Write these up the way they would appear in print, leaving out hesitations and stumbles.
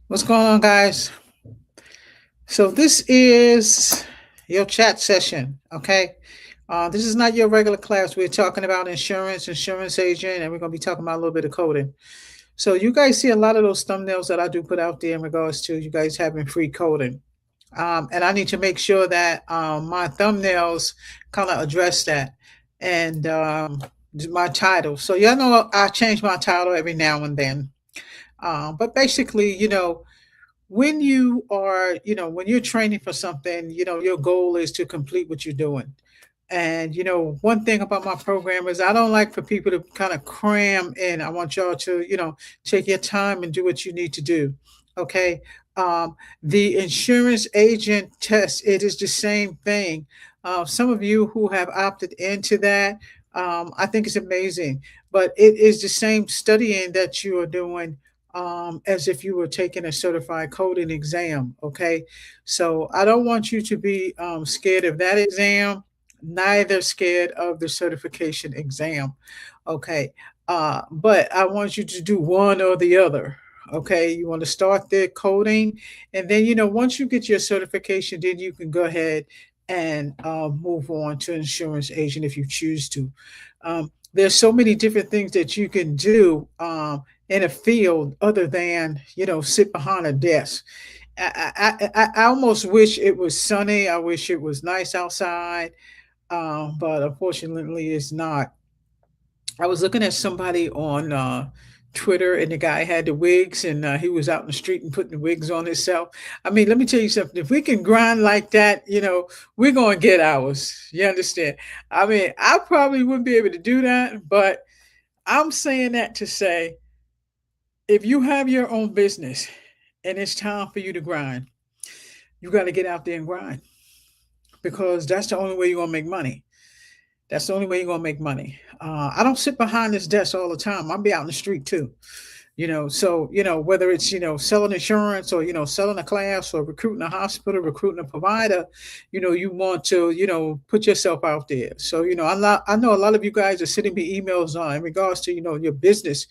What's going on, guys? So this is your chat session, okay? This is not your regular class. We're talking about insurance agent, and we're going to be talking about a little bit of coding. So you guys see a lot of those thumbnails that I do put out there in regards to you guys having free coding. And I need to make sure that my thumbnails kind of address that and my title. So y'all know I change my title every now and then. But basically, when you are, when you're training for something, your goal is to complete what you're doing. And, one thing about my program is I don't like for people to kind of cram in. I want y'all to, take your time and do what you need to do. Okay. The insurance agent test, it is the same thing. Some of you who have opted into that, I think it's amazing, but it is the same studying that you are doing as if you were taking a certified coding exam. Okay. So I don't want you to be scared of that exam, neither scared of the certification exam. Okay. But I want you to do one or the other. Okay. You want to start the coding. And then, once you get your certification, then you can go ahead and move on to insurance agent if you choose to. There's so many different things that you can do in a field other than sit behind a desk. I almost wish it was sunny. I wish it was nice outside, but unfortunately, it's not. I was looking at somebody on Twitter, and the guy had the wigs, and he was out in the street and putting the wigs on himself. I mean, let me tell you something. If we can grind like that, we're going to get ours. You understand? I mean, I probably wouldn't be able to do that, but I'm saying that to say if you have your own business and it's time for you to grind, you got to get out there and grind because that's the only way you're going to make money. That's the only way you're going to make money. I don't sit behind this desk all the time. I'll be out in the street too. So whether it's selling insurance or selling a class or recruiting a hospital, recruiting a provider, you want to put yourself out there. So I know a lot of you guys are sending me emails in regards to your business,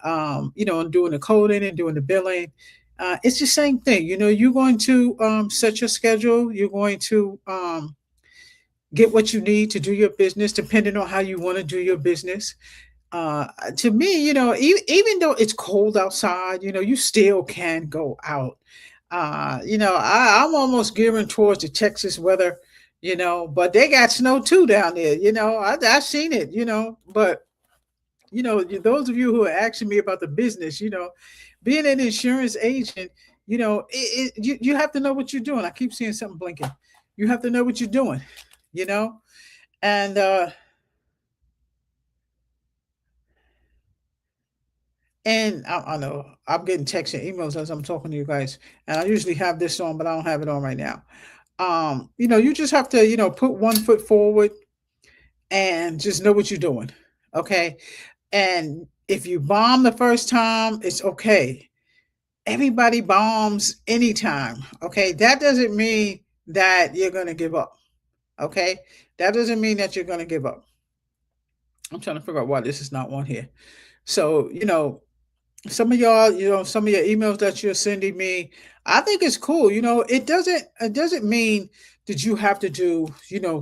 and doing the coding and doing the billing. It's the same thing. You're going to set your schedule. You're going to get what you need to do your business, depending on how you want to do your business. To me, even though it's cold outside, you still can go out. I'm almost gearing towards the Texas weather, but they got snow too down there. I've seen it, but those of you who are asking me about the business, being an insurance agent, you have to know what you're doing. I keep seeing something blinking. You have to know what you're doing, you know, and I know I'm getting texts and emails as I'm talking to you guys, and I usually have this on, but I don't have it on right now. You just have to, put one foot forward and just know what you're doing. Okay. And if you bomb the first time, it's okay. Everybody bombs anytime. Okay. That doesn't mean that you're going to give up. Okay. That doesn't mean that you're going to give up. I'm trying to figure out why this is not one here. So, some of y'all, some of your emails that you're sending me, I think it's cool. It doesn't mean that you have to do,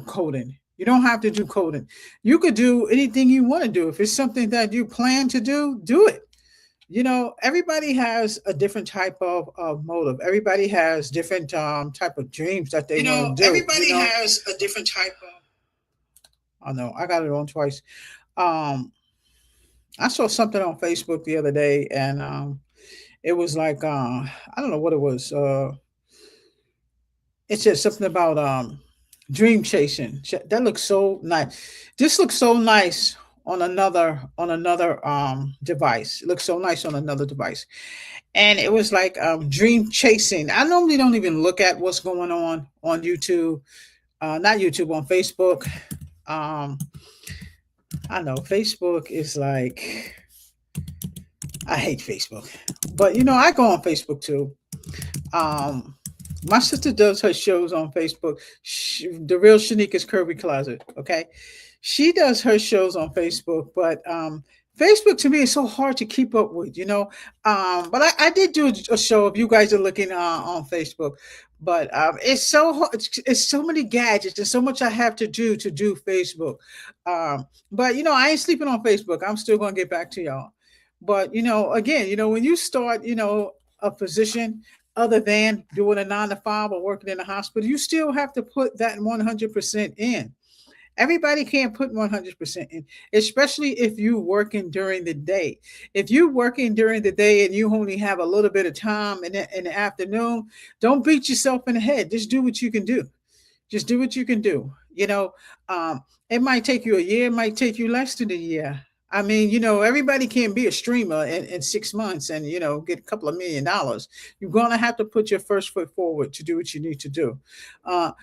coding. You don't have to do coding. You could do anything you want to do. If it's something that you plan to do it. Everybody has a different type of motive. Everybody has different type of dreams that they want to do. Everybody has a different type of. I know I got it on twice. Um, I saw something on Facebook the other day, and it was like I don't know what it was. It said something about dream chasing. That looks so nice. This looks so nice on another device. It looks so nice on another device, and it was like dream chasing. I normally don't even look at what's going on YouTube, not YouTube, on Facebook. Um, I know Facebook is like, I hate Facebook, but I go on Facebook too. Um, my sister does her shows on Facebook. The real Shanika's Curvy Closet. Okay, she does her shows on Facebook, but Facebook to me is so hard to keep up with, but I did do a show if you guys are looking on Facebook, but it's so hard. It's so many gadgets and so much I have to do Facebook. But I ain't sleeping on Facebook. I'm still gonna get back to y'all. But again, when you start, a position other than doing a 9 to 5 or working in a hospital, you still have to put that 100% in. Everybody can't put 100% in, especially if you're working during the day. If you're working during the day and you only have a little bit of time in the afternoon, don't beat yourself in the head. Just do what you can do. Just do what you can do. It might take you a year, it might take you less than a year. I mean, everybody can't be a streamer in 6 months and, get a couple of $1 million. You're going to have to put your first foot forward to do what you need to do.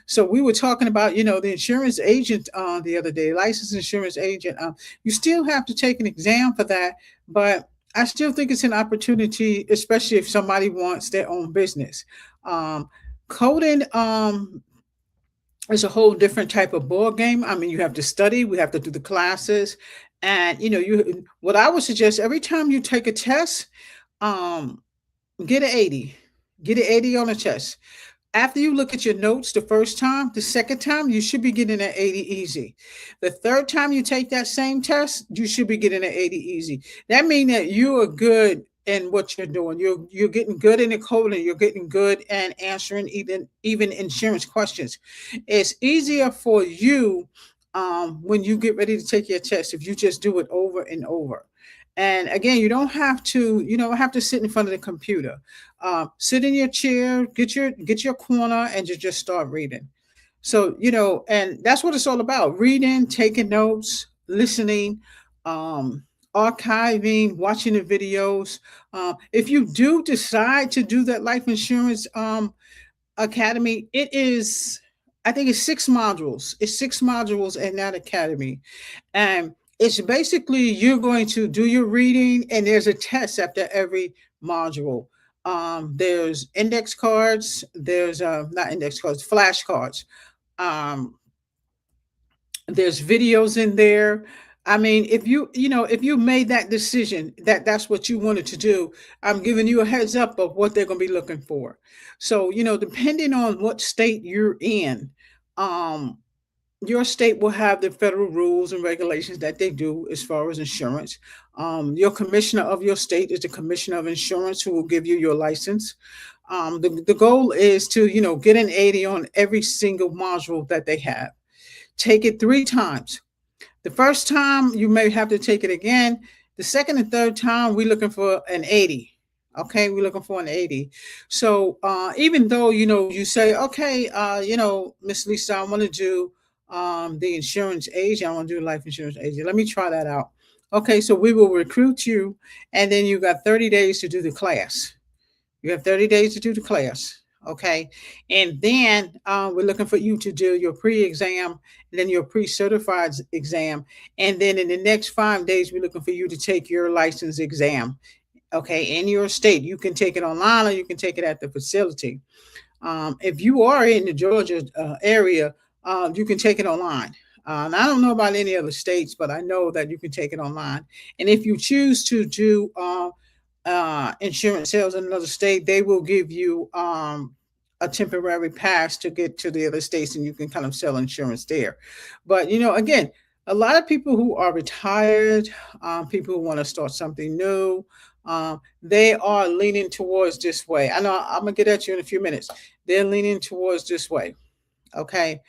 So we were talking about, the insurance agent the other day, licensed insurance agent. You still have to take an exam for that, but I still think it's an opportunity, especially if somebody wants their own business. Coding it's a whole different type of board game. I mean, you have to study, we have to do the classes, and you. What I would suggest every time you take a test, um, get an 80, get an 80 on a test. After you look at your notes the first time, the second time you should be getting an 80 easy. The third time you take that same test, you should be getting an 80 easy. That means that you are good in what you're doing. You're getting good in the coding. You're getting good and answering even insurance questions. It's easier for you when you get ready to take your test if you just do it over and over. And again, you don't have to sit in front of the computer. Sit in your chair, get your corner, and just start reading. So, and that's what it's all about: reading, taking notes, listening, um, archiving, watching the videos. If you do decide to do that life insurance academy, I think it's 6 modules. It's 6 modules in that academy. And it's basically you're going to do your reading, and there's a test after every module. There's index cards, there's not index cards, flashcards. Um, there's videos in there. I mean, if you made that decision that that's what you wanted to do, I'm giving you a heads up of what they're going to be looking for. So, depending on what state you're in, um, your state will have the federal rules and regulations that they do as far as insurance. Your commissioner of your state is the commissioner of insurance who will give you your license. The goal is to, get an 80 on every single module that they have. Take it 3 times. The first time you may have to take it again. The second and third time, we're looking for an 80. Okay, we're looking for an 80. So even though you say, okay, Miss Lisa, I want to do the insurance agent, I want to do life insurance agent. Let me try that out. Okay, so we will recruit you, and then you got 30 days to do the class. You have 30 days to do the class. Okay. And then we're looking for you to do your pre exam, and then your pre certified exam. And then in the next 5 days, we're looking for you to take your license exam. Okay. In your state, you can take it online or you can take it at the facility. If you are in the Georgia area, you can take it online. And I don't know about any other states, but I know that you can take it online. And if you choose to do insurance sales in another state, they will give you a temporary pass to get to the other states, and you can kind of sell insurance there. But again, a lot of people who are retired, people who want to start something new, they are leaning towards this way. I know I'm gonna get at you in a few minutes. They're leaning towards this way. Okay.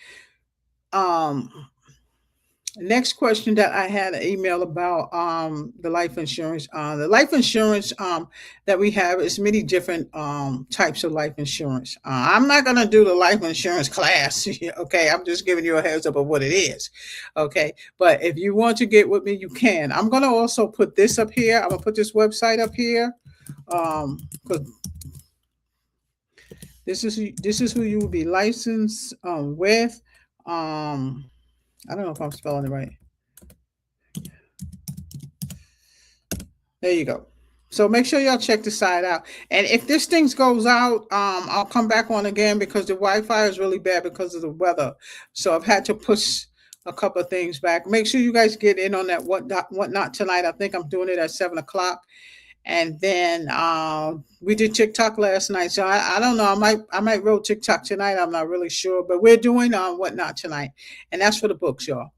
Um, Next question that I had an email about the life insurance. The life insurance that we have is many different types of life insurance. I'm not going to do the life insurance class. Okay, I'm just giving you a heads up of what it is. Okay, but if you want to get with me, you can. I'm going to also put this up here. I'm going to put this website up here. 'Cause this is who you will be licensed with. I don't know if I'm spelling it right. There you go. So make sure y'all check the site out. And if this thing goes out, I'll come back on again because the Wi-Fi is really bad because of the weather. So I've had to push a couple of things back. Make sure you guys get in on that whatnot tonight. I think I'm doing it at 7 o'clock. And then we did TikTok last night. So I don't know. I might roll TikTok tonight. I'm not really sure. But we're doing whatnot tonight. And that's for the books, y'all.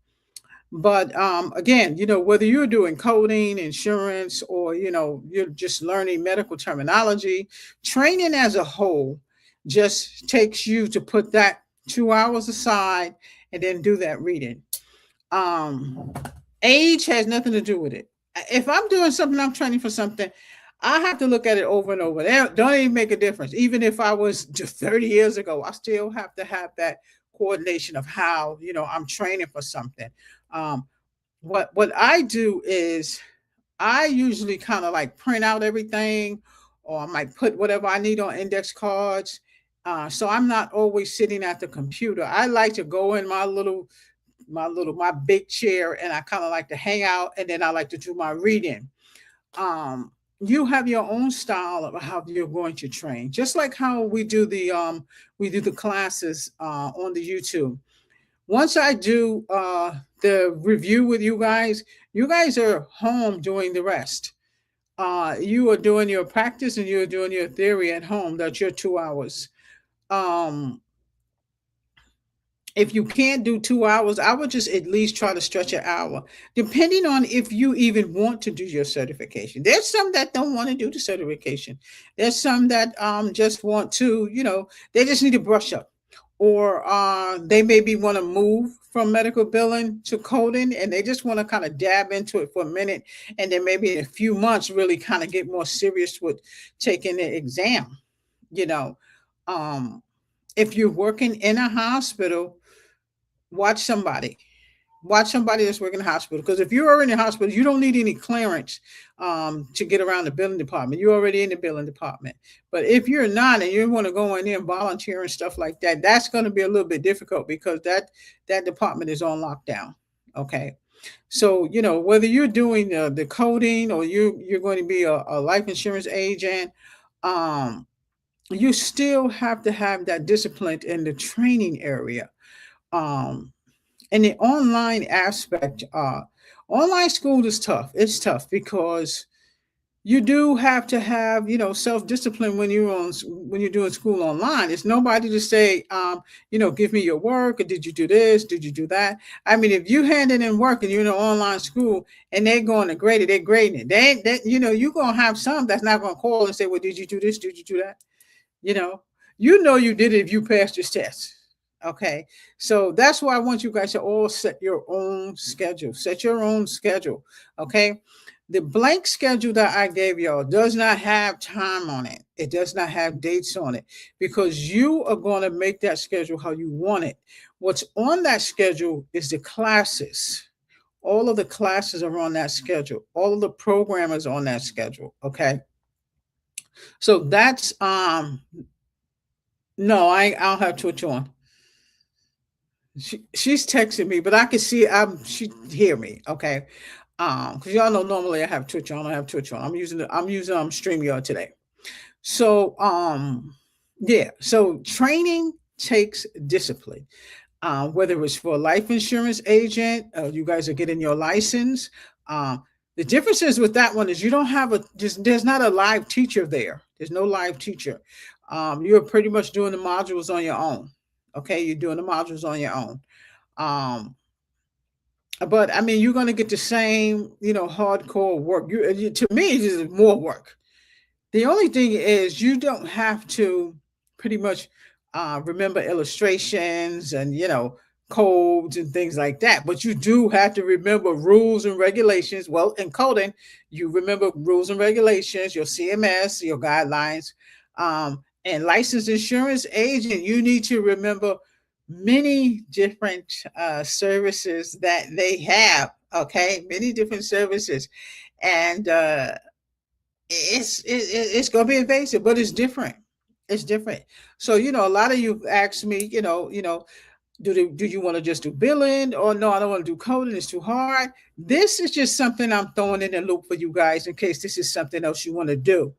But again, whether you're doing coding, insurance, or you're just learning medical terminology, training as a whole just takes you to put that 2 hours aside and then do that reading. Um, Age has nothing to do with it. If I'm doing something, I'm training for something, I have to look at it over and over. That don't even make a difference. Even if I was just 30 years ago, I still have to have that coordination of how I'm training for something. Um, what I do is I usually kind of like print out everything, or I might put whatever I need on index cards. So I'm not always sitting at the computer. I like to go in my big chair, and I kind of like to hang out, and then I like to do my reading. You have your own style of how you're going to train, just like how we do the classes on the YouTube. Once I do the review with you guys are home doing the rest. You are doing your practice and you're doing your theory at home. That's your 2 hours. Um, if you can't do 2 hours, I would just at least try to stretch an hour, depending on if you even want to do your certification. There's some that don't want to do the certification. There's some that just want to, they just need to brush up, or they maybe want to move from medical billing to coding, and they just want to kind of dab into it for a minute, and then maybe in a few months really kind of get more serious with taking the exam. You know, um, if you're working in a hospital, watch somebody. Watch somebody that's working in the hospital. Because if you're already in the hospital, you don't need any clearance to get around the billing department. You're already in the billing department. But if you're not and you want to go in there and volunteer and stuff like that, that's going to be a little bit difficult because that department is on lockdown. Okay. So, whether you're doing the coding or you're going to be a life insurance agent, um, you still have to have that discipline in the training area. Um, and the online aspect, online school is tough. It's tough because you do have to have self-discipline when you're doing school online. It's nobody to say, give me your work, or did you do this, did you do that. I mean, if you handing in work and you're in an online school and they're going to grade it, they're grading it. They ain't that, you're going to have some that's not going to call and say, well, did you do this, did you do that. you know you did it if you passed your test. Okay, so that's why I want you guys to all set your own schedule. Set your own schedule. Okay, the blank schedule that I gave y'all does not have time on it. It does not have dates on it, because you are going to make that schedule how you want it. What's on that schedule is the classes. All of the classes are on that schedule. All of the programmers are on that schedule. Okay, so that's no, I don't have Twitch on. She's texting me, but I can see she hear me. Okay, because y'all know normally I have Twitch on. I don't have Twitch on. I'm using StreamYard today. So yeah. So training takes discipline. Whether it's for a life insurance agent, you guys are getting your license. The difference is with that one is you don't have there's not a live teacher there. There's no live teacher. You're pretty much doing the modules on your own. Okay, you're doing the modules on your own. Um, but I mean, you're going to get the same, hardcore work. To me, it's just more work. The only thing is you don't have to pretty much remember illustrations and codes and things like that, but you do have to remember rules and regulations. Well, in coding, you remember rules and regulations, your CMS, your guidelines, and licensed insurance agent. You need to remember many different services that they have. Okay, many different services, and it's going to be invasive, but it's different. It's different. So a lot of you asked me, do you want to just do billing, or no, I don't want to do coding, it's too hard. This is just something I'm throwing in the loop for you guys in case this is something else you want to do.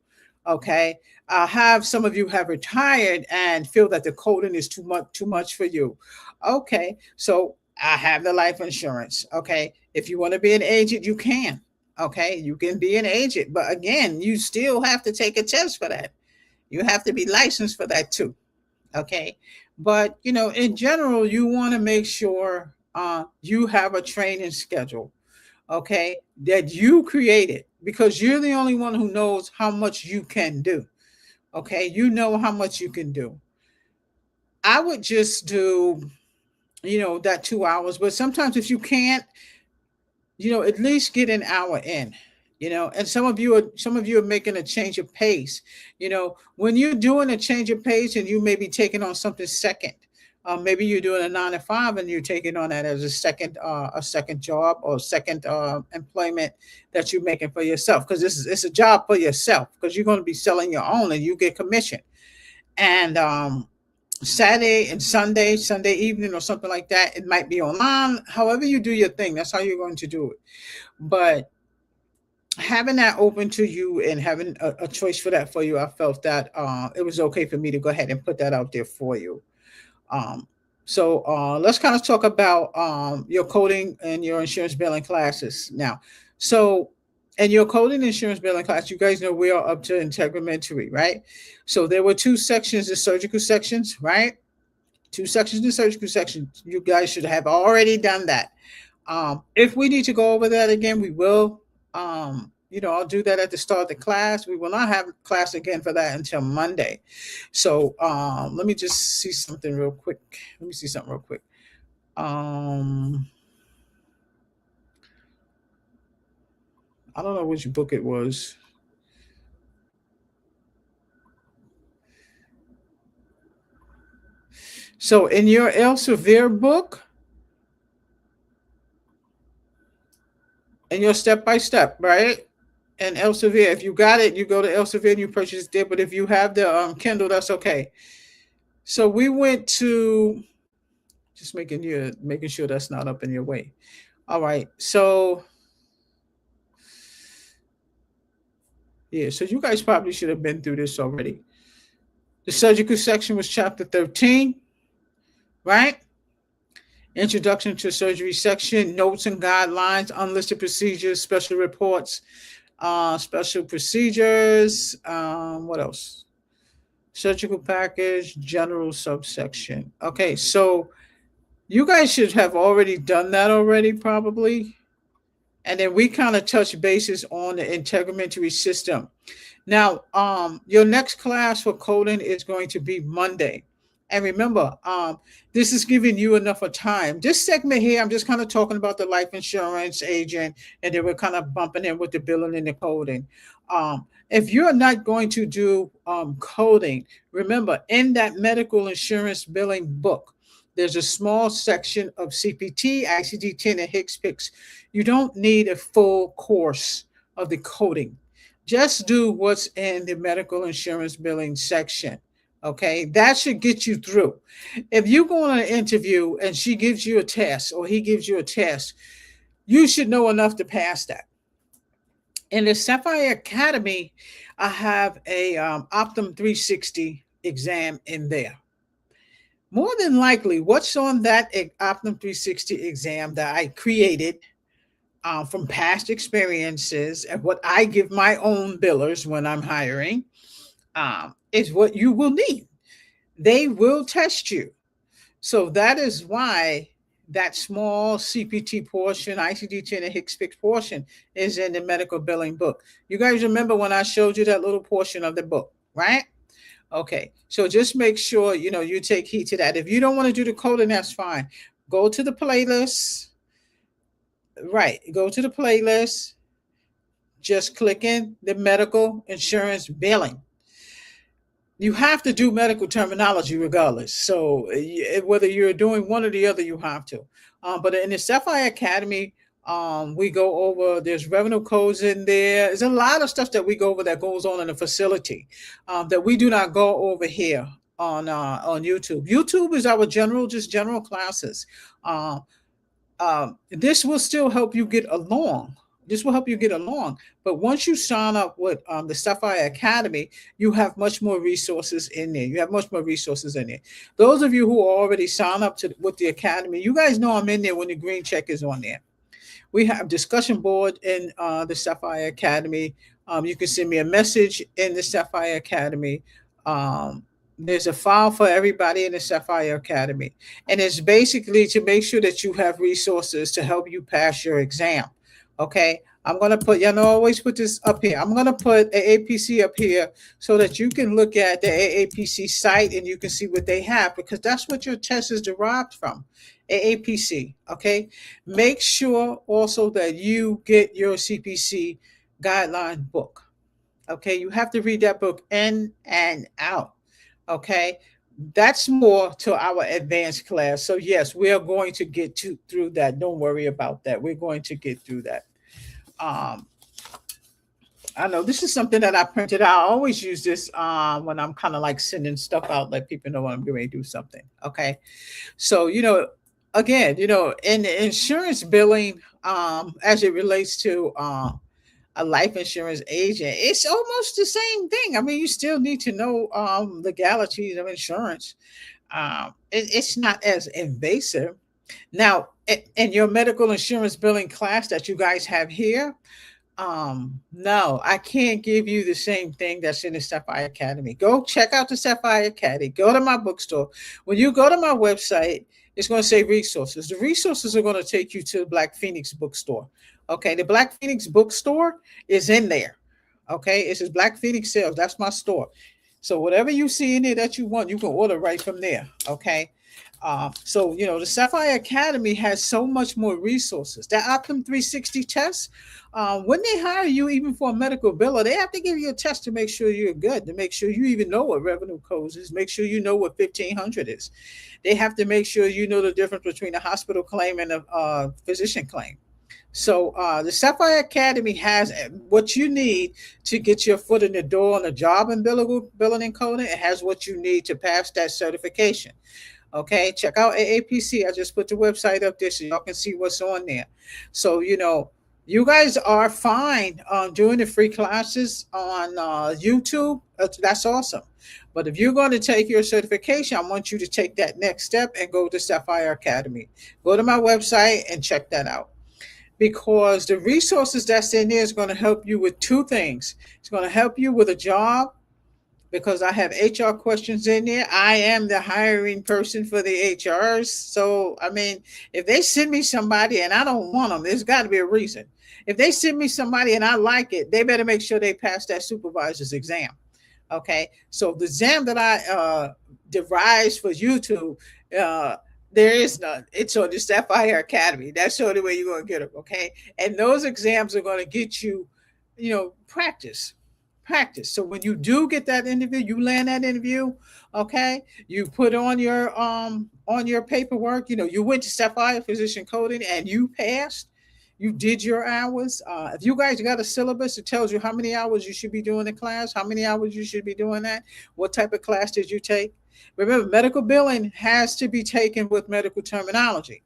Okay, have some of you have retired and feel that the coding is too much for you. Okay, so I have the life insurance. Okay. If you want to be an agent, you can. Okay. You can be an agent. But again, you still have to take a test for that. You have to be licensed for that too. Okay. But, in general, you want to make sure you have a training schedule. Okay. That you created because you're the only one who knows how much you can do. Okay. You know how much you can do. I would just do, that 2 hours. But sometimes if you can't, at least get an hour in. And some of you are making a change of pace. When you're doing a change of pace and you may be taking on something second. Maybe you're doing a 9 to 5 and you're taking on that as a second job or second employment that you're making for yourself because it's a job for yourself because you're going to be selling your own and you get commission. And Saturday and Sunday evening or something like that. It might be online. However you do your thing, that's how you're going to do it. But having that open to you and having a choice for that for you, I felt that it was okay for me to go ahead and put that out there for you. Um, so let's kind of talk about your coding and your insurance billing classes now. So, and your coding insurance billing class, you guys know we are up to integumentary, right? So there were two sections, the surgical sections, right? Two sections, the surgical section. You guys should have already done that. If we need to go over that again, we will. I'll do that at the start of the class. We will not have class again for that until Monday. So let me just see something real quick. Let me see something real quick. I don't know which book it was. So in your Elsevier book, in your step by step, right? And Elsevier, if you got it, you go to Elsevier and you purchase it there. But if you have the Kindle, that's okay. So we went to just making sure that's not up in your way. All right. So yeah, so you guys probably should have been through this already. The surgical section was chapter 13, right? Introduction to surgery section, notes and guidelines, unlisted procedures, special reports, special procedures. What else? Surgical package, general subsection. Okay, so you guys should have already done that already, probably. And then we kind of touch bases on the integumentary system. Now, your next class for coding is going to be Monday. And remember, this is giving you enough of time. This segment here, I'm just kind of talking about the life insurance agent, and then we're kind of bumping in with the billing and the coding. If you're not going to do coding, remember, in that medical insurance billing book, there's a small section of CPT, ICD-10, and HCPCS. You don't need a full course of the coding. Just do what's in the medical insurance billing section. Okay, that should get you through. If you go on an interview and she gives you a test or he gives you a test, you should know enough to pass that. In the Sapphire Academy, I have a Optum 360 exam in there. More than likely, what's on that Optum 360 exam that I created from past experiences and what I give my own billers when I'm hiring is what you will need. They will test you. So that is why that small CPT portion, ICD-10 and HCPCS portion is in the medical billing book. You guys remember when I showed you that little portion of the book, right? Okay, so just make sure, you take heed to that. If you don't want to do the coding, that's fine. Go to the playlist. Right, go to the playlist. Just click in the medical insurance billing. You have to do medical terminology regardless. So whether you're doing one or the other, you have to. But in the Sapphire Academy, we go over, there's revenue codes in there. There's a lot of stuff that we go over that goes on in the facility that we do not go over here on YouTube. YouTube is our general classes. This will still help you get along This will help you get along. But once you sign up with the Sapphire Academy, you have much more resources in there. You have much more resources in there. Those of you who are already signed up to with the academy, you guys know I'm in there when the green check is on there. We have discussion board in the Sapphire Academy. You can send me a message in the Sapphire Academy. There's a file for everybody in the Sapphire Academy, and it's basically to make sure that you have resources to help you pass your exam. Okay, I'm gonna put, you know, I always put this up here. I'm gonna put AAPC up here so that you can look at the AAPC site and you can see what they have, because that's what your test is derived from. AAPC. Okay, make sure also that you get your CPC guideline book. Okay, you have to read that book in and out. Okay, that's more to our advanced class. So yes, we are going to get to through that. Don't worry about that. We're going to get through that. Um, I know this is something that I printed out. I always use this when I'm kind of like sending stuff out, let people know when I'm going to do something. Okay, so again, in the insurance billing, as it relates to a life insurance agent, it's almost the same thing. I mean, you still need to know legalities of insurance. It's not as invasive. Now, in your medical insurance billing class that you guys have here, no, I can't give you the same thing that's in the Sapphire Academy. Go check out the Sapphire Academy. Go to my bookstore. When you go to my website, it's going to say resources. The resources are going to take you to the Black Phoenix bookstore. Okay, the Black Phoenix bookstore is in there. Okay, it says Black Phoenix Sales. That's my store. So whatever you see in there that you want, you can order right from there. Okay. So the Sapphire Academy has so much more resources. That Optum 360 test, when they hire you, even for a medical biller, they have to give you a test to make sure you're good, to make sure you even know what revenue codes is, make sure you know what 1500 is. They have to make sure you know the difference between a hospital claim and a physician claim. So the Sapphire Academy has what you need to get your foot in the door on a job in billing and coding. It has what you need to pass that certification. Okay, check out AAPC. I just put the website up there so y'all can see what's on there. So, you guys are fine doing the free classes on YouTube. That's awesome. But if you're going to take your certification, I want you to take that next step and go to Sapphire Academy. Go to my website and check that out, because the resources that's in there is going to help you with two things. It's going to help you with a job, because I have HR questions in there. I am the hiring person for the HRs. So, I mean, if they send me somebody and I don't want them, there's got to be a reason. If they send me somebody and I like it, they better make sure they pass that supervisor's exam. Okay. So the exam that I devised for YouTube, there is none. It's on the Sapphire Academy. That's the only way you're going to get them. Okay. And those exams are going to get you, practice. So when you do get that interview, you land that interview, okay? You put on your paperwork, you went to Sapphire Physician Coding and you passed. You did your hours. If you guys got a syllabus, it tells you how many hours you should be doing the class, how many hours you should be doing that, what type of class did you take. Remember, medical billing has to be taken with medical terminology.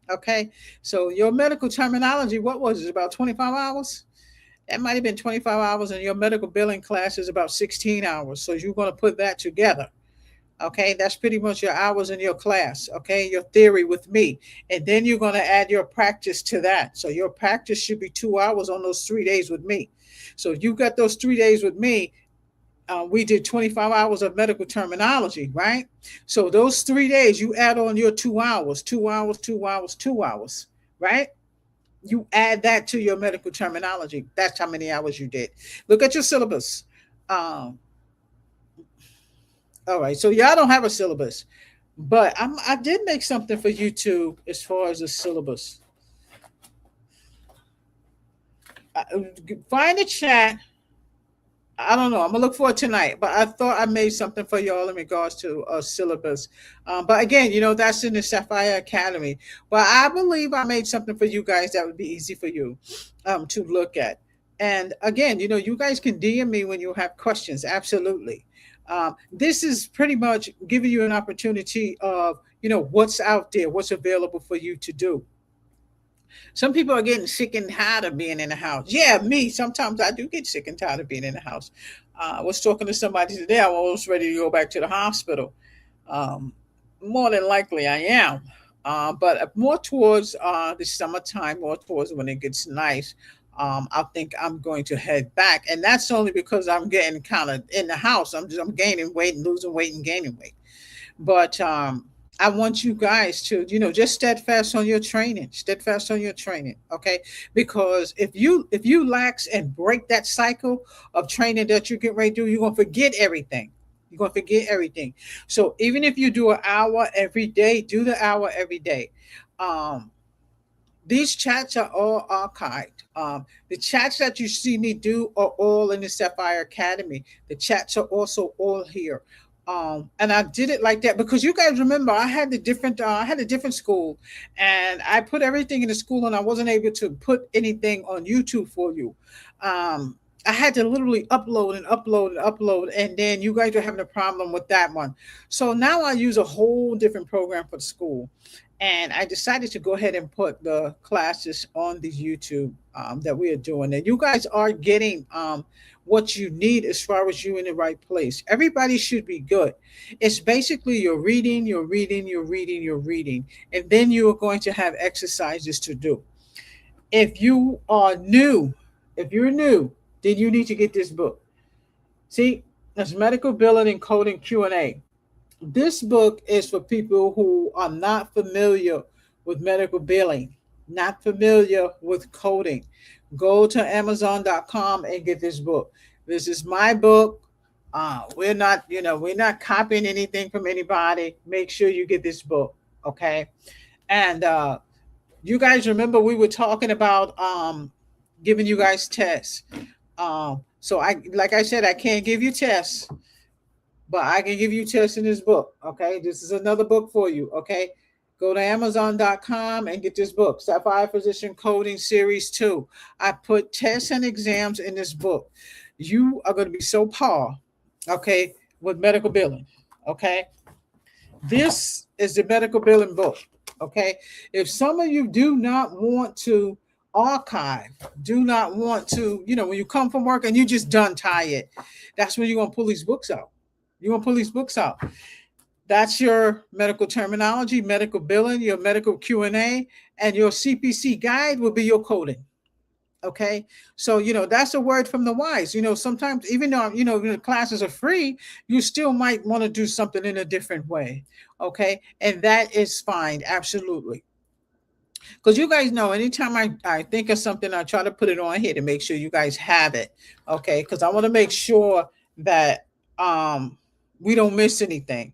Okay, so your medical terminology, what was it, about 25 hours? That might have been 25 hours, and your medical billing class is about 16 hours. So you're going to put that together. Okay, that's pretty much your hours in your class. Okay, your theory with me. And then you're going to add your practice to that. So your practice should be 2 hours on those 3 days with me. So if you got those 3 days with me, we did 25 hours of medical terminology, right? So those 3 days, you add on your 2 hours, 2 hours, 2 hours, 2 hours, right? You add that to your medical terminology. That's how many hours you did. Look at your syllabus. All right, so y'all don't have a syllabus, but I did make something for YouTube as far as the syllabus. Find the chat. I don't know. I'm gonna look for it tonight, but I thought I made something for y'all in regards to a syllabus. But again, that's in the Sapphire Academy. But I believe I made something for you guys that would be easy for you to look at. And again, you guys can DM me when you have questions. Absolutely. This is pretty much giving you an opportunity of what's out there, what's available for you to do. Some people are getting sick and tired of being in the house. Yeah, me. Sometimes I do get sick and tired of being in the house. I was talking to somebody today. I was ready to go back to the hospital. Um, More than likely, I am. But more towards the summertime, more towards when it gets nice. I think I'm going to head back, and that's only because I'm getting kind of in the house. I'm gaining weight, and losing weight, and gaining weight. But I want you guys to, just steadfast on your training, steadfast on your training, okay? Because if you lax and break that cycle of training that you get ready to do, you're gonna forget everything. You're gonna forget everything. So even if you do an hour every day, do the hour every day. Um, these chats are all archived. The chats that you see me do are all in the Sapphire Academy. The chats are also all here. And I did it like that because you guys remember I had a different school, and I put everything in the school, and I wasn't able to put anything on YouTube for you. I had to literally upload and upload and upload, and then you guys were having a problem with that one. So now I use a whole different program for the school, and I decided to go ahead and put the classes on the YouTube that we are doing. And you guys are getting what you need as far as you in the right place. Everybody should be good. It's basically you're reading, you're reading, you're reading, you're reading, and then you are going to have exercises to do. If you are new, if you're new, then you need to get this book. See, that's medical billing and coding Q&A. This book is for people who are not familiar with medical billing, not familiar with coding. Go to Amazon.com and get this book. This is my book. We're not copying anything from anybody. Make sure you get this book, okay? And you guys remember we were talking about giving you guys tests. So like I said, I can't give you tests, but I can give you tests in this book. Okay. This is another book for you. Okay. Go to Amazon.com and get this book, Sapphire Physician Coding Series 2. I put tests and exams in this book. You are going to be so par, okay, with medical billing. Okay. This is the medical billing book. Okay. If some of you do not want to archive, do not want to, when you come from work and you just done tired, that's when you're going to pull these books out. You're going to pull these books out. That's your medical terminology, medical billing, your medical Q&A, and your CPC guide will be your coding. Okay. So, that's a word from the wise. Sometimes even though, the classes are free, you still might want to do something in a different way. Okay. And that is fine. Absolutely. Because you guys know, anytime I think of something, I try to put it on here to make sure you guys have it. Okay. Because I want to make sure that we don't miss anything.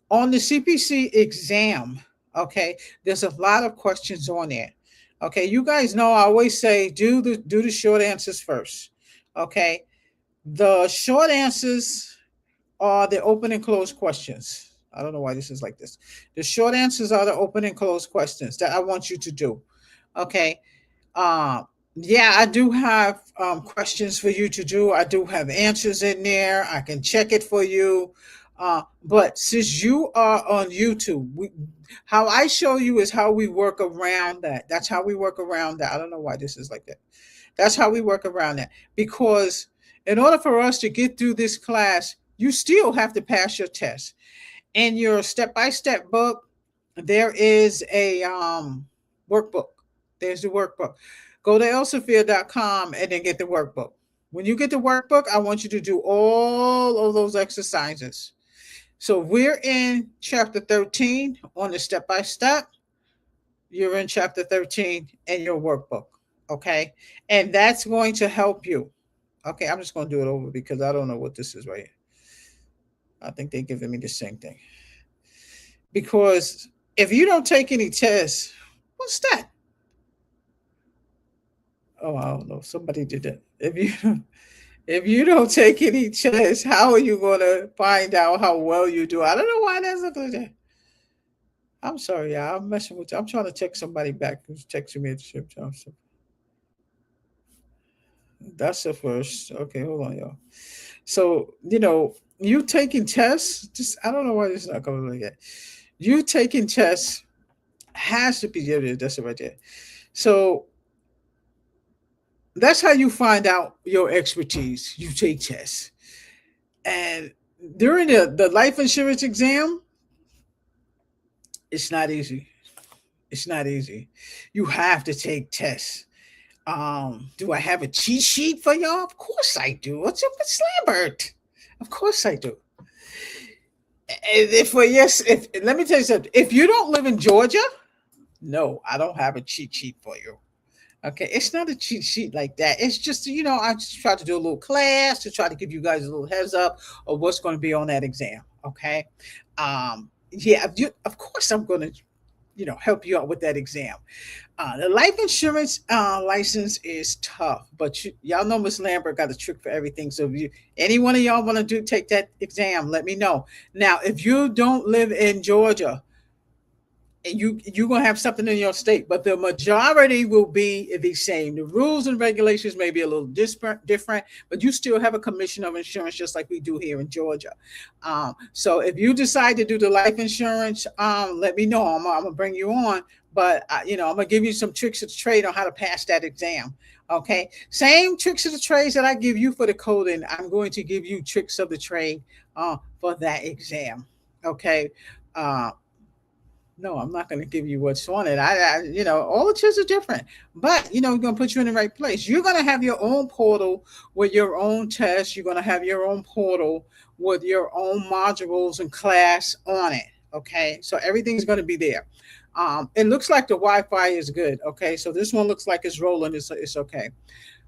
On the CPC exam, okay, there's a lot of questions on there. Okay, you guys know I always say do the short answers first. Okay, the short answers are the open and closed questions. I don't know why this is like this. The short answers are the open and closed questions that I want you to do. Okay. Yeah, I do have questions for you to do. I do have answers in there. I can check it for you. But since you are on YouTube, how I show you is how we work around that. That's how we work around that. I don't know why this is like that. That's how we work around that. Because in order for us to get through this class, you still have to pass your test. In your step-by-step book, there is a workbook. There's the workbook. Go to elsevier.com and then get the workbook. When you get the workbook, I want you to do all of those exercises. So we're in chapter 13 on the step-by-step. You're in chapter 13 in your workbook. Okay. And that's going to help you. Okay. I'm just going to do it over because I don't know what this is right here. I think they're giving me the same thing. Because if you don't take any tests, what's that? Oh, I don't know. Somebody did that. If you don't take any tests, how are you going to find out how well you do? I don't know why that's like that. I'm sorry, y'all. I'm messing with you. I'm trying to text somebody back who's texting me at the same time. So that's the first. Okay, hold on, y'all. So, you taking tests, just I don't know why this is not coming like that. You taking tests has to be there. That's it right there. So that's how you find out your expertise. You take tests. And during the life insurance exam, it's not easy. It's not easy. You have to take tests. Do I have a cheat sheet for y'all? Of course I do. What's up with Lambert? Of course I do. And if yes, if let me tell you something. If you don't live in Georgia, no, I don't have a cheat sheet for you. Okay, it's not a cheat sheet like that. It's just, I just try to do a little class to try to give you guys a little heads up of what's going to be on that exam. Okay. Yeah, of course I'm going to, help you out with that exam. The life insurance license is tough, but y'all know Miss Lambert got a trick for everything. So if any one of y'all want to take that exam, let me know. Now, if you don't live in Georgia, and you're gonna have something in your state, but the majority will be the same. The rules and regulations may be a little different, but you still have a commission of insurance just like we do here in Georgia. So if you decide to do the life insurance, let me know. I'm gonna bring you on, but I'm gonna give you some tricks of the trade on how to pass that exam. Okay, same tricks of the trades that I give you for the coding, I'm going to give you tricks of the trade for that exam. Okay. Uh, no, I'm not going to give you what's on it. All the chips are different, but we're going to put you in the right place. You're going to have your own portal with your own tests. You're going to have your own portal with your own modules and class on it. Okay, so everything's going to be there. It looks like the Wi-Fi is good. Okay, so this one looks like it's rolling. It's okay.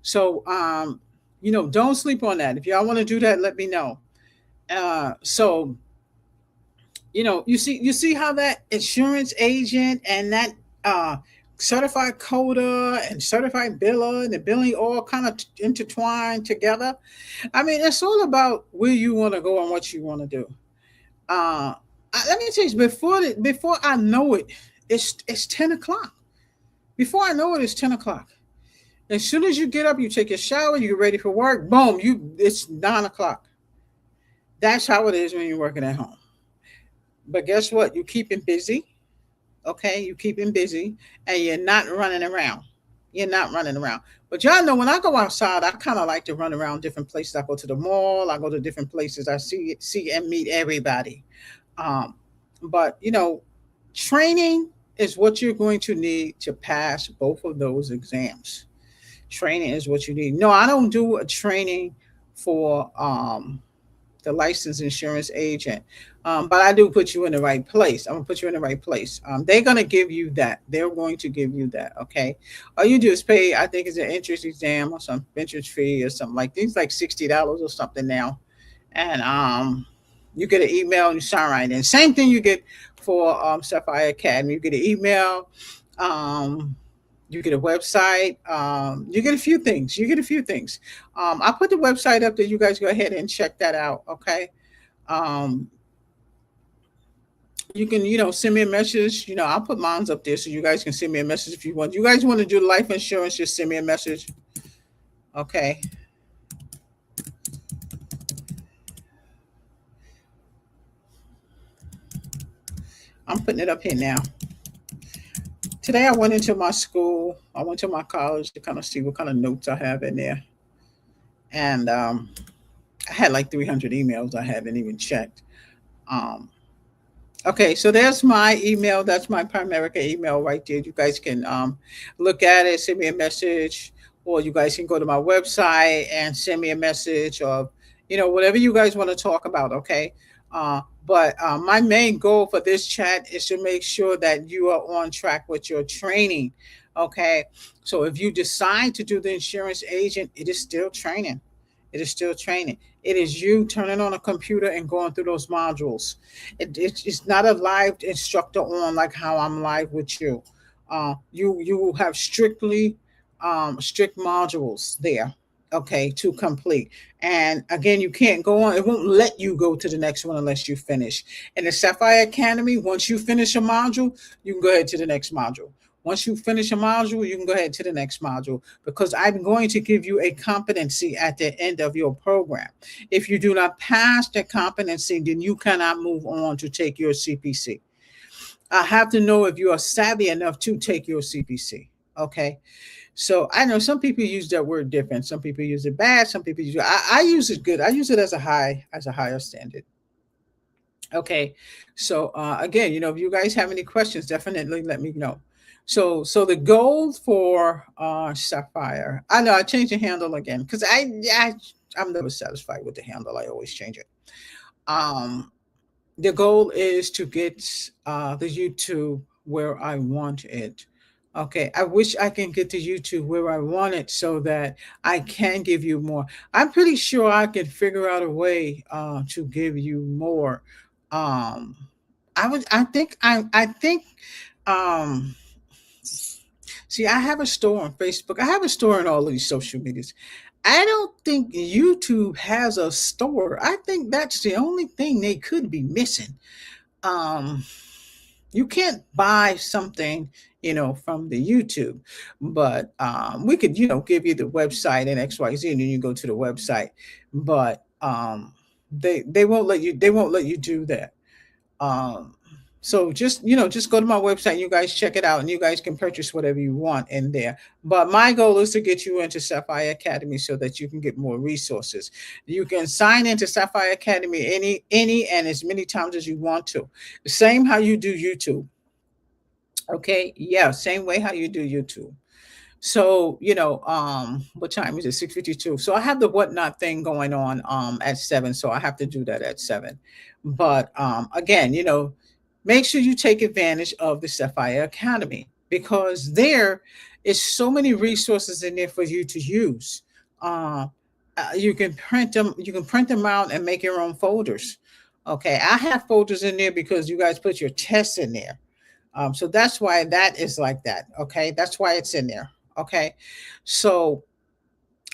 So don't sleep on that. If y'all want to do that, let me know. So you see how that insurance agent and that uh certified coder and certified biller and the billing all kind of intertwined together. I mean, it's all about where you want to go and what you want to do. Let me tell you, before I know it, it's 10 o'clock. Before I know it, it's 10 o'clock. As soon as you get up, you take your shower, you get ready for work, boom, it's 9 o'clock. That's how it is when you're working at home. But guess what? You keep him busy. Okay, you keep him busy, and you're not running around. You're not running around. But y'all know when I go outside, I kind of like to run around different places. I go to the mall. I go to different places. I see and meet everybody. Um, but training is what you're going to need to pass both of those exams. Training is what you need. No, I don't do a training for the licensed insurance agent. But I do put you in the right place. I'm gonna put you in the right place. They're gonna give you that. They're going to give you that. Okay. All you do is pay. I think it's an interest exam or some interest fee or something like things like $60 or something now, and you get an email and you sign right in. Same thing you get for Sapphire Academy. You get an email. Um, you get a website. You get a few things. I put the website up there. You guys go ahead and check that out. Okay. Um, you can, send me a message. I'll put mine up there so you guys can send me a message if you want. You guys want to do life insurance, just send me a message. Okay. I'm putting it up here now. Today I went into my school. I went to my college to kind of see what kind of notes I have in there. And I had like 300 emails I haven't even checked. Um, Okay, so there's my email. That's my Primerica email right there. You guys can look at it, send me a message, or you guys can go to my website and send me a message of, whatever you guys want to talk about. Okay. But my main goal for this chat is to make sure that you are on track with your training. Okay. So if you decide to do the insurance agent, it is still training. It is still training. It is you turning on a computer and going through those modules. It's not a live instructor on like how I'm live with you. You will have strict modules there, okay, to complete. And again, you can't go on. It won't let you go to the next one unless you finish. In the Sapphire Academy, once you finish a module, you can go ahead to the next module. Once you finish a module, you can go ahead to the next module because I'm going to give you a competency at the end of your program. If you do not pass the competency, then you cannot move on to take your CPC. I have to know if you are savvy enough to take your CPC. Okay. So I know some people use that word different. Some people use it bad. Some people use it. I use it good. I use it as a higher standard. Okay. So again, if you guys have any questions, definitely let me know. So the goal for Sapphire, I know I changed the handle again because I'm never satisfied with the handle. I always change it. Um, the goal is to get the YouTube where I want it. Okay, I wish I can get to YouTube where I want it so that I can give you more. I'm pretty sure I can figure out a way to give you more. Um, I think um, see, I have a store on Facebook. I have a store on all of these social medias. I don't think YouTube has a store. I think that's the only thing they could be missing. um you can't buy something from the YouTube, but we could give you the website and XYZ, and then you go to the website, but they won't let you do that. um so just go to my website, you guys check it out, and you guys can purchase whatever you want in there. But my goal is to get you into Sapphire Academy so that you can get more resources. You can sign into Sapphire Academy any and as many times as you want to. The same how you do YouTube. Okay, yeah, same way how you do YouTube. So, what time is it? 6:52. So I have the whatnot thing going on at 7. So I have to do that at 7. But again, make sure you take advantage of the Sapphire Academy, because there is so many resources in there for you to use. Uh, you can print them out and make your own folders. Okay, I have folders in there because you guys put your tests in there. So that's why that is like that. Okay, that's why it's in there. Okay, so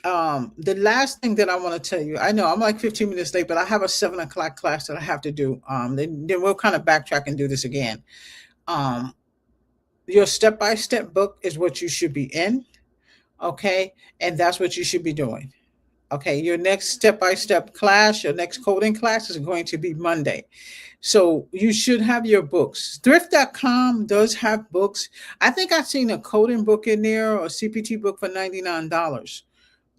the last thing that I want to tell you, I know I'm like 15 minutes late, but I have a 7 o'clock class that I have to do. Then we'll kind of backtrack and do this again. Um, your step by step book is what you should be in. Okay, and that's what you should be doing. Okay, your next step by step class, your next coding class is going to be Monday. So you should have your books. Thrift.com does have books. I think I've seen a coding book in there or a CPT book for $99.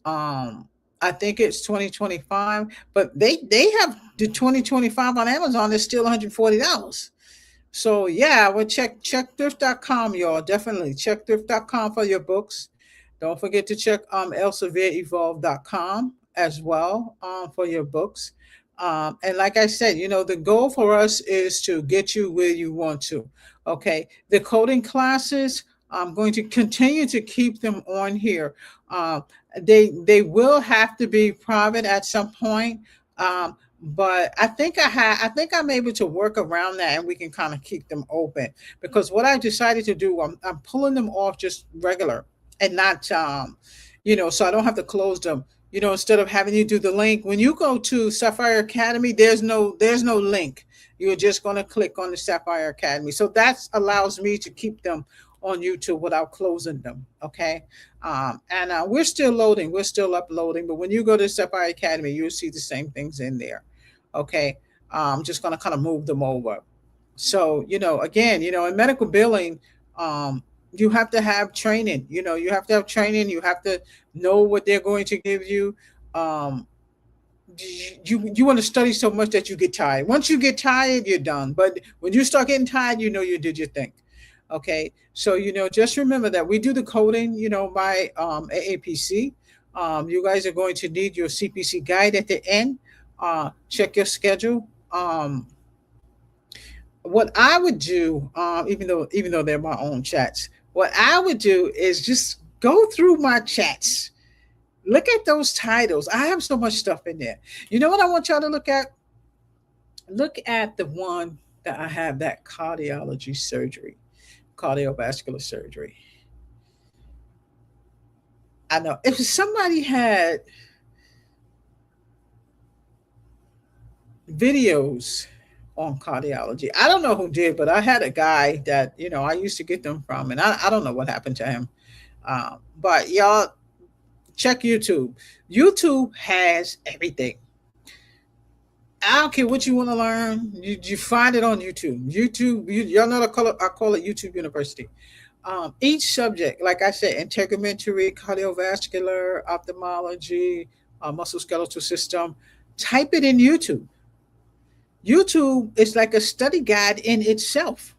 I think it's 2025, but they have the 2025 on Amazon. It's still $140. So yeah, well check thrift.com, y'all. Definitely check thrift.com for your books. Don't forget to check elsevierevolve.com as well for your books. And like I said, the goal for us is to get you where you want to. Okay. The coding classes, I'm going to continue to keep them on here. They will have to be private at some point. But I think I'm able to work around that, and we can kind of keep them open, because what I decided to do, I'm pulling them off just regular, and not so I don't have to close them. Instead of having you do the link when you go to Sapphire Academy, there's no link. You're just going to click on the Sapphire Academy. So that allows me to keep them on YouTube without closing them. Okay. And we're still loading, we're still uploading, but when you go to Sapphire Academy, you'll see the same things in there. Okay. I'm just going to kind of move them over. So, again, in medical billing, you have to have training. You have to have training. You have to know what they're going to give you. Um, you want to study so much that you get tired. Once you get tired, you're done. But when you start getting tired, you did your thing. Okay, so just remember that we do the coding, by AAPC. You guys are going to need your CPC guide at the end. Check your schedule. What I would do, even though they're my own chats, what I would do is just go through my chats. Look at those titles. I have so much stuff in there. You know what I want y'all to look at? Look at the one that I have, that cardiology surgery, cardiovascular surgery. I know if somebody had videos on cardiology, I don't know who did, but I had a guy that I used to get them from, and I don't know what happened to him. But y'all check YouTube. YouTube has everything. I don't care what you want to learn. You find it on YouTube. YouTube, y'all know I call it YouTube University. Each subject, like I said, integumentary, cardiovascular, ophthalmology, musculoskeletal system, type it in YouTube. YouTube is like a study guide in itself.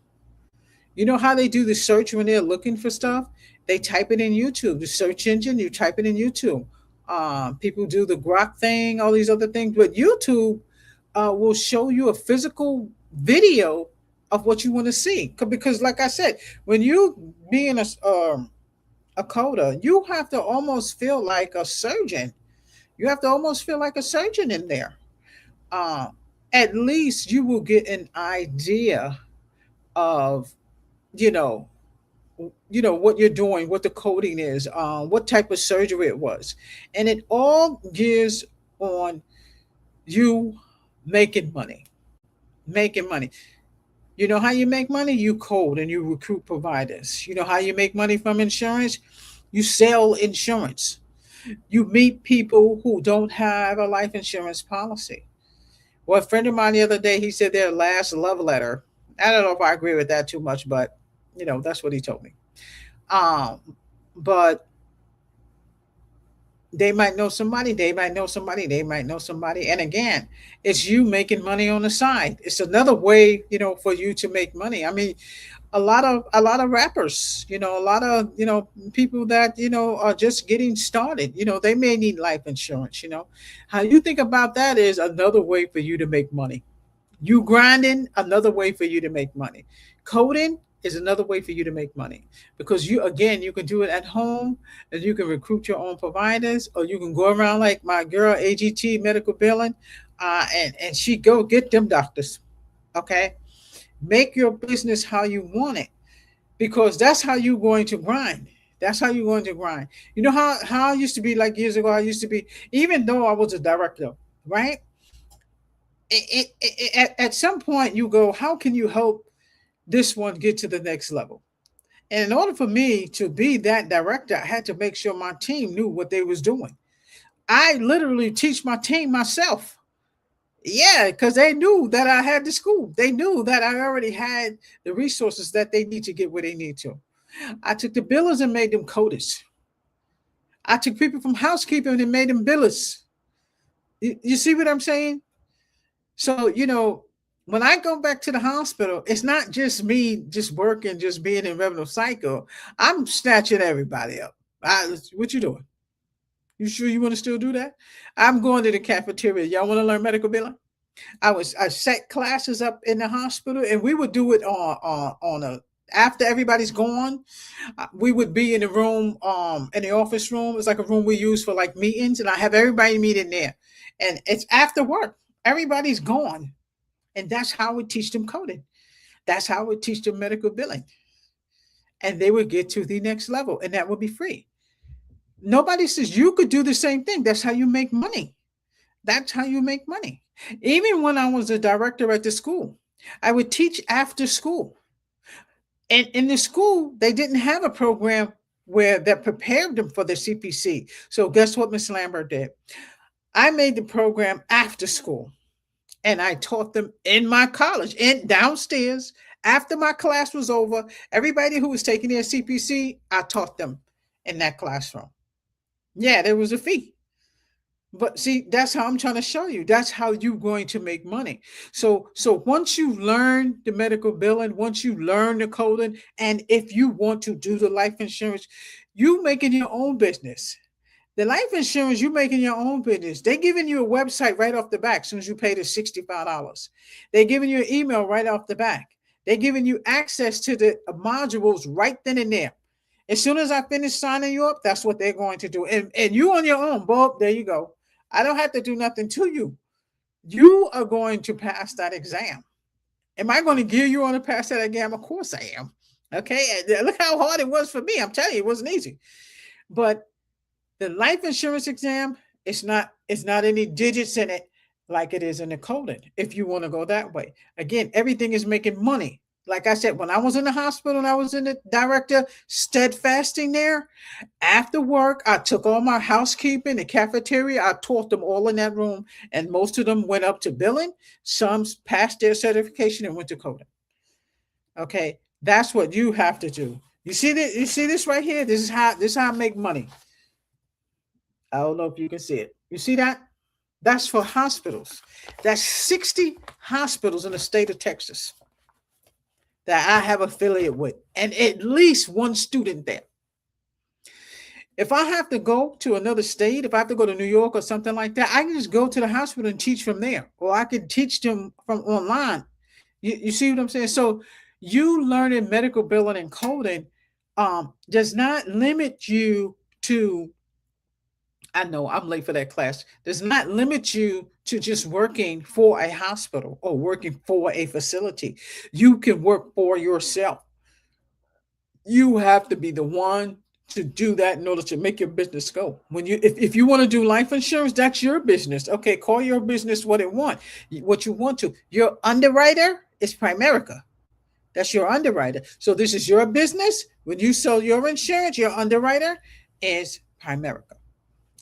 You know how they do the search when they're looking for stuff? They type it in YouTube. The search engine, you type it in YouTube. People do the Grok thing, all these other things, but YouTube will show you a physical video of what you want to see. Because, like I said, when you being a coder, you have to almost feel like a surgeon. You have to almost feel like a surgeon in there. Uh, at least you will get an idea of you know what you're doing, what the coding is, what type of surgery it was, and it all gears on you making money. Making money. You know how you make money? You code and you recruit providers. You know how you make money from insurance? You sell insurance. You meet people who don't have a life insurance policy. Well, a friend of mine the other day, he said their last love letter. I don't know if I agree with that too much, but that's what he told me. Um, but they might know somebody, they might know somebody, they might know somebody. And again, it's you making money on the side. It's another way, for you to make money. I mean, a lot of rappers, a lot of, people that, are just getting started, they may need life insurance. How you think about that is another way for you to make money. You grinding, another way for you to make money. Coding is another way for you to make money, because you can do it at home, and you can recruit your own providers, or you can go around like my girl AGT Medical Billing, and she go get them doctors. Okay, make your business how you want it, because that's how you're going to grind. That's how you're going to grind. You know how I used to be, like years ago. I used to be, even though I was a director, right? At some point you go, how can you help this one get to the next level? And in order for me to be that director, I had to make sure my team knew what they was doing. I literally teach my team myself. Yeah, because they knew that I had the school. They knew that I already had the resources that they need to get where they need to. I took the billers and made them coders. I took people from housekeeping and made them billers. You see what I'm saying? So, when I go back to the hospital, it's not just me just working, just being in revenue cycle. I'm snatching everybody up. What you doing? You sure you want to still do that? I'm going to the cafeteria. Y'all want to learn medical billing? I set classes up in the hospital, and we would do it on a after everybody's gone. We would be in the room, in the office room. It's like a room we use for like meetings, and I have everybody meet in there, and it's after work. Everybody's gone, and that's how we teach them coding. That's how we teach them medical billing, and they would get to the next level, and that would be free. Nobody says you could do the same thing. That's how you make money. That's how you make money. Even when I was a director at the school, I would teach after school. And in the school, they didn't have a program where that prepared them for the CPC. So guess what Miss Lambert did? I made the program after school, and I taught them in my college and downstairs. After my class was over, everybody who was taking their CPC, I taught them in that classroom. Yeah, there was a fee. But see, that's how I'm trying to show you. That's how you're going to make money. So once you learn the medical billing, once you learn the coding, and if you want to do the life insurance, you making your own business. The life insurance, you making your own business. They giving you a website right off the back as soon as you pay the $65. They're giving you an email right off the back. They're giving you access to the modules right then and there. As soon as I finish signing you up, that's what they're going to do. And you on your own, Bob, there you go. I don't have to do nothing to you. You are going to pass that exam. Am I going to gear you on to pass that exam? Of course I am. Okay. Look how hard it was for me. I'm telling you, it wasn't easy. But the life insurance exam, it's not any digits in it like it is in the coding, if you want to go that way. Again, everything is making money. Like I said, when I was in the hospital and I was in the director steadfasting there, after work, I took all my housekeeping, the cafeteria, I taught them all in that room, and most of them went up to billing. Some passed their certification and went to coding. Okay, that's what you have to do. You see this? You see this right here? This is how I make money. I don't know if you can see it. You see that? That's for hospitals. That's 60 hospitals in the state of Texas that I have affiliate with, and at least one student there. If I have to go to another state, if I have to go to New York or something like that, I can just go to the hospital and teach from there, or I can teach them from online. You see what I'm saying? So you learning medical billing and coding does not limit you to, I know I'm late for that class, does not limit you to just working for a hospital or working for a facility. You can work for yourself. You have to be the one to do that in order to make your business go. When you if you want to do life insurance, that's your business. Okay, call your business what you want to. Your underwriter is Primerica. That's your underwriter. So this is your business. When you sell your insurance, your underwriter is Primerica.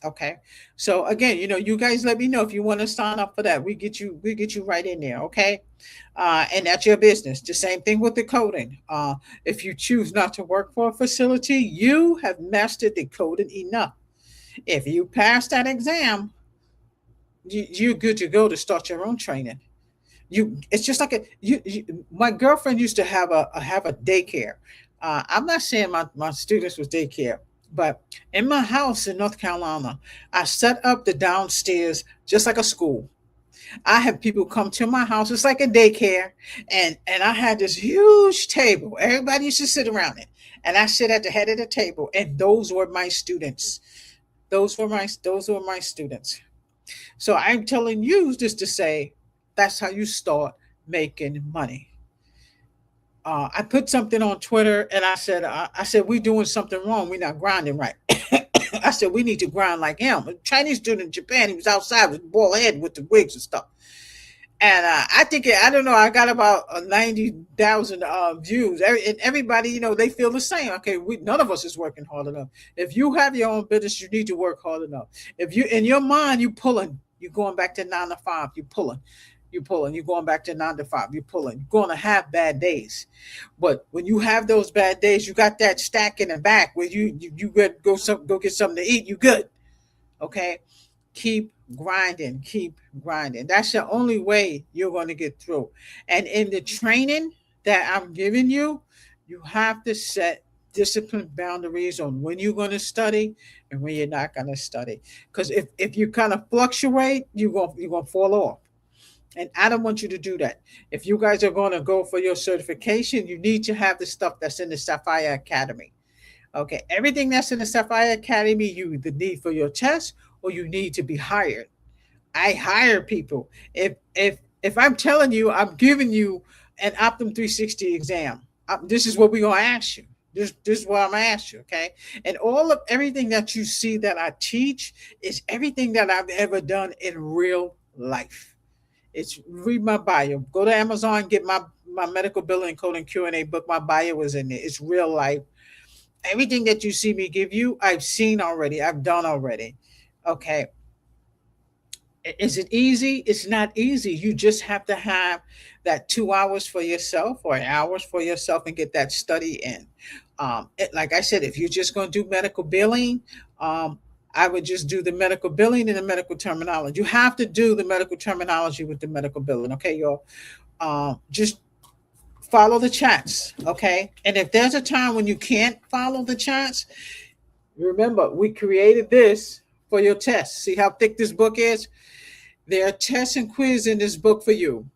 Okay. So again, you guys let me know if you want to sign up for that. We get you right in there. Okay. And that's your business. The same thing with the coding. If you choose not to work for a facility, you have mastered the coding enough. If you pass that exam, you're good to go to start your own training. It's just like my girlfriend used to have a daycare. I'm not saying my students was daycare, but in my house in North Carolina, I set up the downstairs just like a school. I have people come to my house. It's like a daycare, and I had this huge table. Everybody used to sit around it, and I sit at the head of the table, and those were my students. Those were my students. So I'm telling you just to say that's how you start making money. I put something on Twitter, and I said we doing something wrong. We're not grinding right. I said we need to grind like him. A Chinese dude in Japan, he was outside with bald head with the wigs and stuff. And I don't know. I got about 90,000 views. And everybody, they feel the same. Okay, none of us is working hard enough. If you have your own business, you need to work hard enough. If you in your mind you pulling, you going back to 9 to 5. You going back to 9 to 5. You're pulling. You're going to have bad days, but when you have those bad days, you got that stack in the back where you go get something to eat. You good. Okay, keep grinding. That's the only way you're going to get through. And in the training that I'm giving you, you have to set discipline boundaries on when you're going to study and when you're not going to study. Because if you kind of fluctuate, you're going to fall off. And I don't want you to do that. If you guys are going to go for your certification, you need to have the stuff that's in the Sapphire Academy. Okay, everything that's in the Sapphire Academy, you either need for your test or you need to be hired. I hire people. If I'm telling you, I'm giving you an Optum 360 exam. This is what we're gonna ask you. This is what I'm gonna ask you. Okay, and all of everything that you see that I teach is everything that I've ever done in real life. It's read my bio. Go to Amazon, get my medical billing and coding Q&A book. My bio is in there. It's real life. Everything that you see me give you, I've seen already. I've done already. Okay. Is it easy? It's not easy. You just have to have that 2 hours for yourself or hours for yourself and get that study in. Like I said, if you're just going to do medical billing, um, I would just do the medical billing and the medical terminology. You have to do the medical terminology with the medical billing. Okay, y'all. Just follow the chats. Okay. And if there's a time when you can't follow the chats, remember we created this for your test. See how thick this book is? There are tests and quiz in this book for you.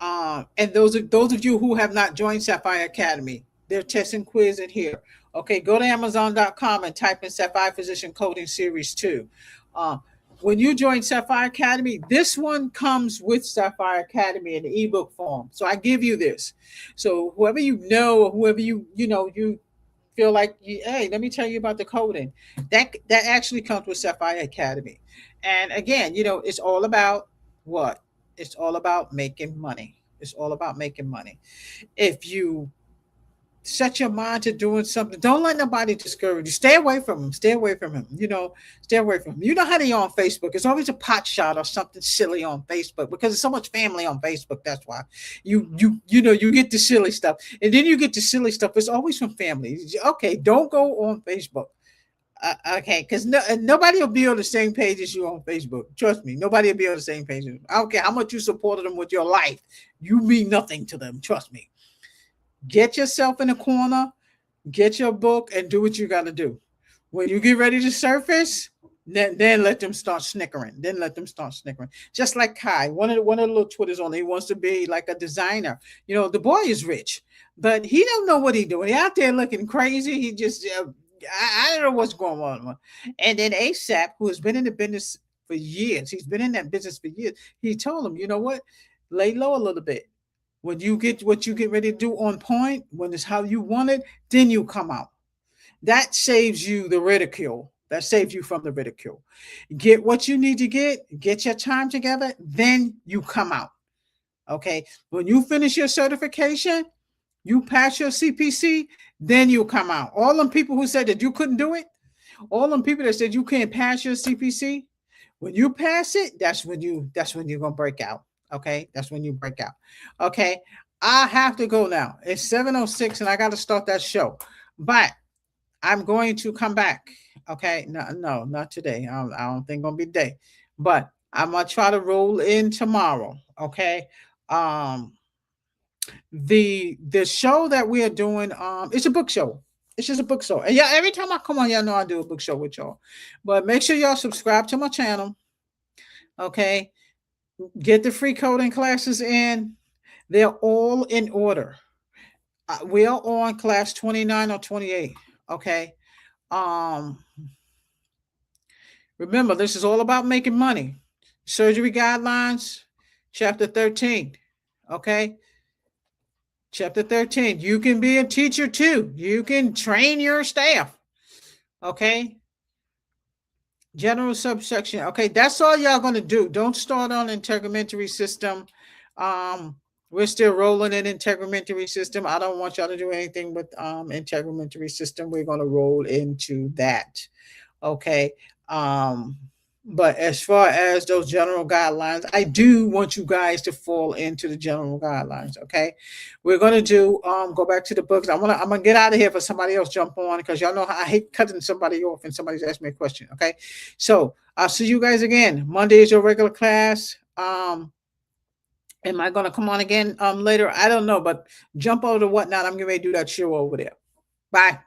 And those of you who have not joined Sapphire Academy, there are tests and quiz in here. Okay, go to Amazon.com and type in Sapphire Physician Coding Series 2. Uh, when you join Sapphire Academy, this one comes with Sapphire Academy in the ebook form. So I give you this. So whoever or whoever you feel like, hey, let me tell you about the coding. That actually comes with Sapphire Academy. And again, it's all about what? It's all about making money. It's all about making money. If you set your mind to doing something. Don't let nobody discourage you. Stay away from him. Stay away from him. Stay away from him. You know how they are on Facebook. It's always a pot shot or something silly on Facebook because there's so much family on Facebook. That's why you get the silly stuff, and then you get the silly stuff. It's always from family. Okay, don't go on Facebook. Okay, because nobody will be on the same page as you on Facebook. Trust me, nobody will be on the same page. I don't care how much you supported them with your life. You mean nothing to them. Trust me. Get yourself in a corner, get your book, and do what you got to do. When you get ready to surface, then let them start snickering. Then let them start snickering. Just like Kai, one of the little Twitters on. He wants to be like a designer. The boy is rich, but he don't know what he's doing. He out there looking crazy. He just I don't know what's going on. And then ASAP, who has been in the business for years, he's been in that business for years. He told him, you know what, lay low a little bit. When you get what you get ready to do on point, when it's how you want it, then you come out. That saves you the ridicule. That saves you from the ridicule. Get what you need to get your time together, then you come out. Okay. When you finish your certification, you pass your CPC, then you come out. All them people who said that you couldn't do it, all them people that said you can't pass your CPC, when you pass it, that's when you're gonna break out. Okay, that's when you break out. Okay, I have to go now. It's 7:06 and I got to start that show. But I'm going to come back. Okay, no, not today. I don't think gonna be today. But I'm gonna try to roll in tomorrow. Okay. Um the show that we are doing, it's a book show. It's just a book show. And yeah, every time I come on, y'all know I do a book show with y'all. But make sure y'all subscribe to my channel. Okay. Get the free coding classes in. They're all in order. We are on class 29 or 28. Okay. Um, Remember, this is all about making money. Surgery guidelines, chapter 13. Okay. Chapter 13. You can be a teacher too. You can train your staff. Okay. General subsection. Okay, that's all y'all gonna do. Don't start on integumentary system. We're still rolling in integumentary system. I don't want y'all to do anything with integumentary system. We're gonna roll into that. Okay. But as far as those general guidelines, I do want you guys to fall into the general guidelines. Okay, we're gonna do go back to the books. I'm gonna get out of here for somebody else jump on because y'all know how I hate cutting somebody off and somebody's asked me a question. Okay, so I'll see you guys again. Monday is your regular class. Am I gonna come on again later? I don't know, but jump over to whatnot. I'm gonna do that show over there. Bye.